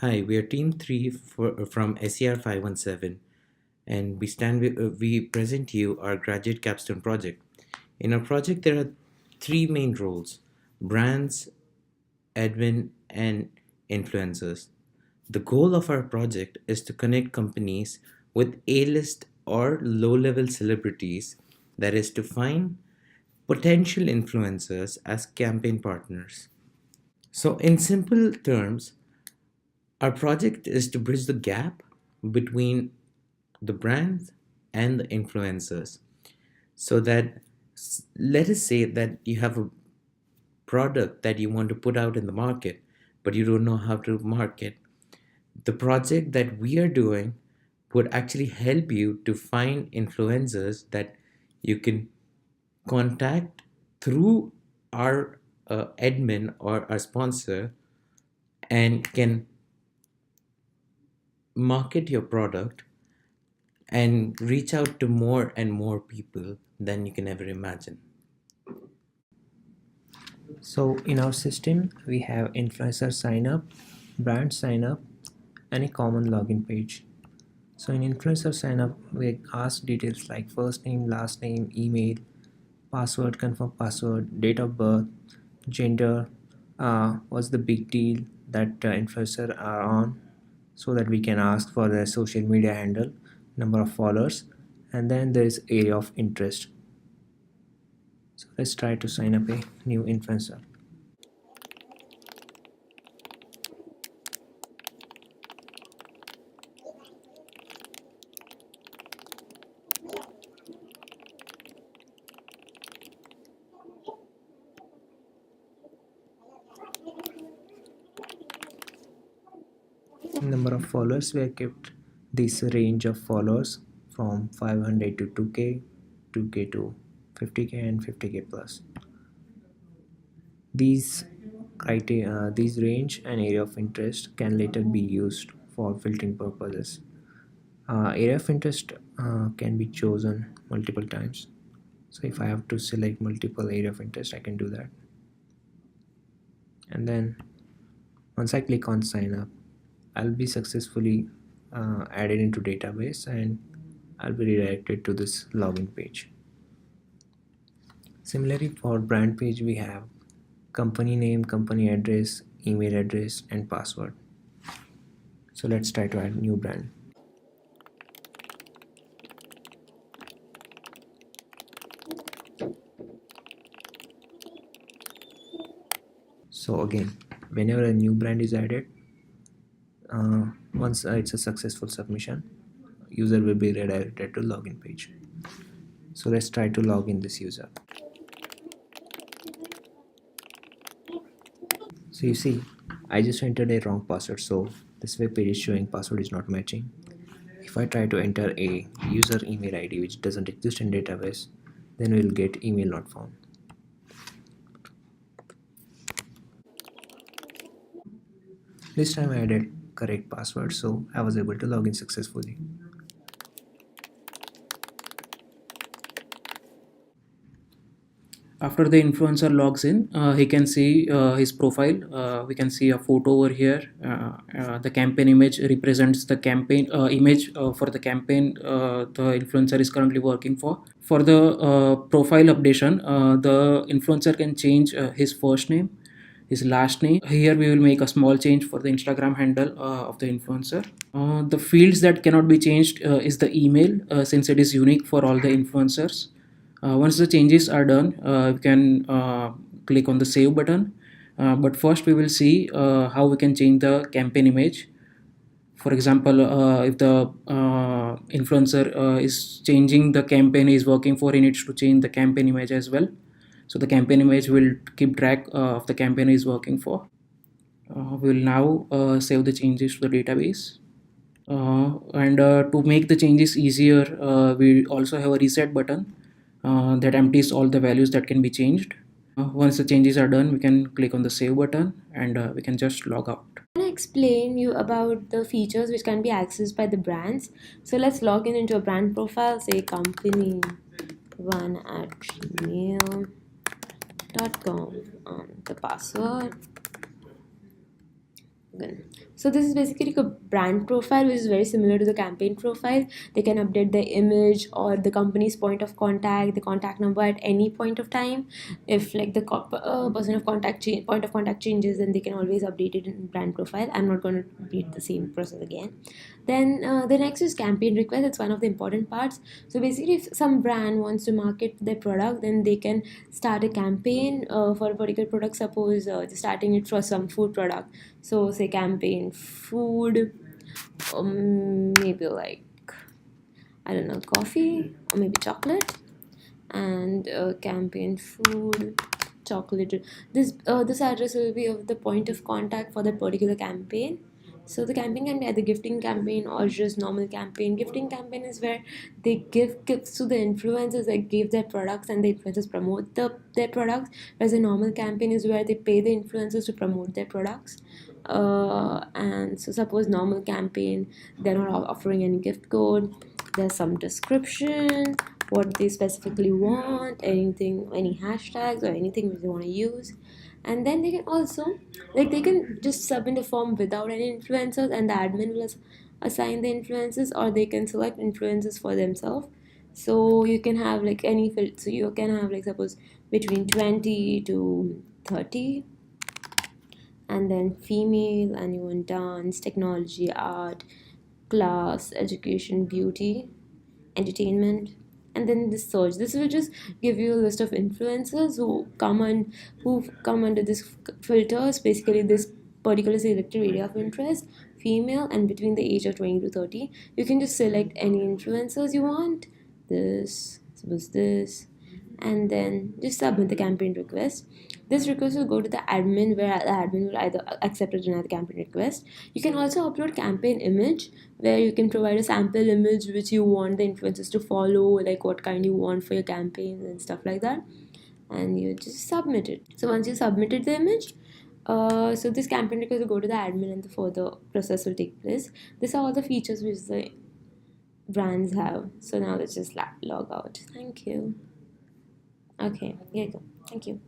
Hi, we are Team 3 from SER 517 and we present you our graduate capstone project. In our project, there are three main roles: brands, admin, and influencers. The goal of our project is to connect companies with A-list or low-level celebrities, that is, to find potential influencers as campaign partners. So, in simple terms, our project is to bridge the gap between the brands and the influencers so that let us say that you have a product that you want to put out in the market, but you don't know how to market. The project that we are doing would actually help you to find influencers that you can contact through our admin or our sponsor and can market your product and reach out to more and more people than you can ever imagine. So in our system, we have influencer sign up, brand sign up, and a common login page. So in influencer sign up, we ask details like first name, last name, email, password, confirm password, date of birth, gender, what's the big deal that influencer are on, so that we can ask for their social media handle, number of followers, and then there is area of interest. So let's try to sign up a new influencer. Number of followers, we have kept this range of followers from 500 to 2k, 2k to 50k, and 50k plus. These criteria, these range and area of interest can later be used for filtering purposes. Area of interest can be chosen multiple times. So if I have to select multiple area of interest, I can do that. And then once I click on sign up, I'll be successfully added into database and I'll be redirected to this login page. Similarly, for brand page, we have company name, company address, email address, and password. So let's try to add new brand. So again, whenever a new brand is added, once it's a successful submission, user will be redirected to login page. So let's try to log in this user. So you see, I just entered a wrong password, so this web page is showing password is not matching. If I try to enter a user email ID which doesn't exist in database, then we'll get email not found. This time I added correct password, so I was able to log in successfully. After the influencer logs in, he can see his profile. We can see a photo over here. The campaign image represents the campaign image for the campaign the influencer is currently working for. For the profile updation, the influencer can change his first name, his last name. Here we will make a small change for the Instagram handle of the influencer. The fields that cannot be changed is the email, since it is unique for all the influencers. Once the changes are done, we can click on the save button. But first we will see how we can change the campaign image. For example, if the influencer is changing the campaign he is working for, he needs to change the campaign image as well. So the campaign image will keep track of the campaign he is working for. We will now save the changes to the database. And to make the changes easier, we also have a reset button that empties all the values that can be changed. Once the changes are done, we can click on the save button and we can just log out. I'm going to explain you about the features which can be accessed by the brands. So let's log in into a brand profile, say company1@gmail.com, the password. Good. So this is basically like a brand profile, which is very similar to the campaign profile. They can update the image or the company's point of contact, the contact number at any point of time. If like the person of contact point of contact changes, then they can always update it in brand profile. I'm not going to repeat the same process again. Then the next is campaign request. It's one of the important parts. So basically, if some brand wants to market their product, then they can start a campaign for a particular product. Suppose starting it for some food product. So say campaign food, maybe like, I don't know, coffee or maybe chocolate, and campaign food, chocolate. This address will be of the point of contact for that particular campaign. So the campaign can be either gifting campaign or just normal campaign. Gifting campaign is where they give gifts to the influencers that give their products, and the influencers promote their products. Whereas a normal campaign is where they pay the influencers to promote their products. And so suppose normal campaign, they're not offering any gift code. There's some description, what they specifically want, anything, any hashtags or anything which they want to use. And then they can also, like, they can just submit a form without any influencers, and the admin will assign the influencers, or they can select influencers for themselves. So you can have like any field. So you can have like suppose between 20 to 30, and then female, and you want dance, technology, art, class, education, beauty, entertainment. And then this search, this will just give you a list of influencers who come under this filters, basically this particular selected area of interest, female and between the age of 20 to 30. You can just select any influencers you want, this, suppose this, and then just submit the campaign request. This request will go to the admin, where the admin will either accept or deny the campaign request. You can also upload campaign image, where you can provide a sample image which you want the influencers to follow, like what kind you want for your campaigns and stuff like that. And you just submit it. So once you submitted the image, so this campaign request will go to the admin and the further process will take place. These are all the features which the brands have. So now let's just log out. Thank you. Okay, here you go. Thank you.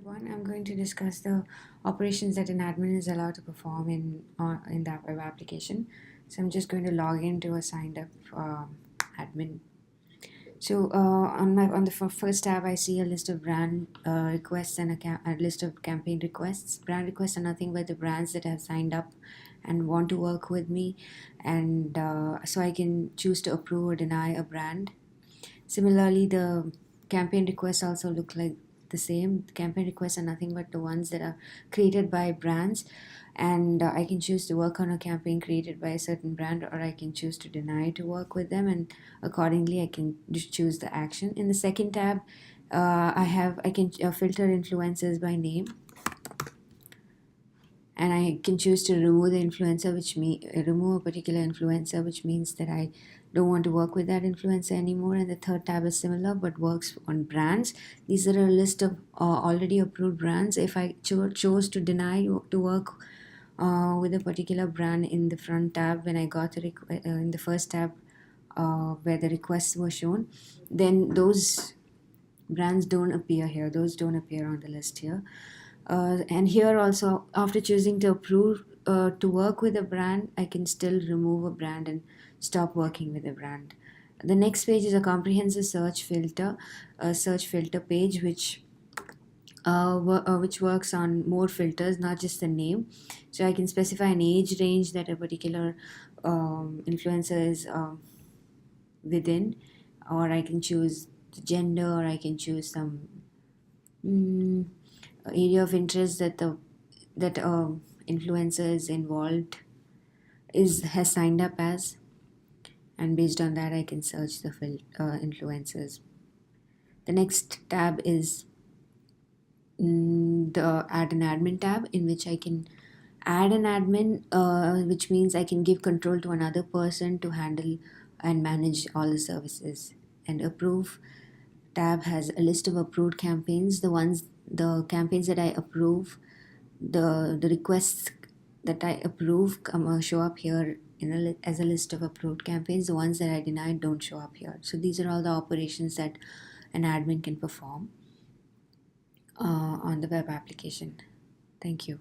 One, I'm going to discuss the operations that an admin is allowed to perform in that web application. So I'm just going to log into a signed up admin. So on the first tab, I see a list of brand requests and a list of campaign requests. Brand requests are nothing but the brands that have signed up and want to work with me, and so I can choose to approve or deny a brand. Similarly, the campaign requests also look like the same. Campaign requests are nothing but the ones that are created by brands, and I can choose to work on a campaign created by a certain brand, or I can choose to deny to work with them, and accordingly I can just choose the action. In the second tab, I can filter influencers by name, and I can choose to remove the influencer, remove a particular influencer, which means that I don't want to work with that influencer anymore. And the third tab is similar but works on brands. These are a list of already approved brands. If I chose to deny to work with a particular brand in the front tab, when I got in the first tab where the requests were shown, then those brands don't appear here. Those don't appear on the list here. And here also, after choosing to approve to work with a brand, I can still remove a brand and stop working with a brand. The next page is a comprehensive search filter page, which works on more filters, not just the name. So I can specify an age range that a particular influencer is within, or I can choose the gender, or I can choose some area of interest that influencer is involved has signed up as, and based on that I can search the influencers. The next tab is the add an admin tab, in which I can add an admin, which means I can give control to another person to handle and manage all the services. And approve tab has a list of approved campaigns. The campaigns that I approve, the requests that I approve show up here as a list of approved campaigns. The ones that I denied don't show up here. So these are all the operations that an admin can perform on the web application. Thank you.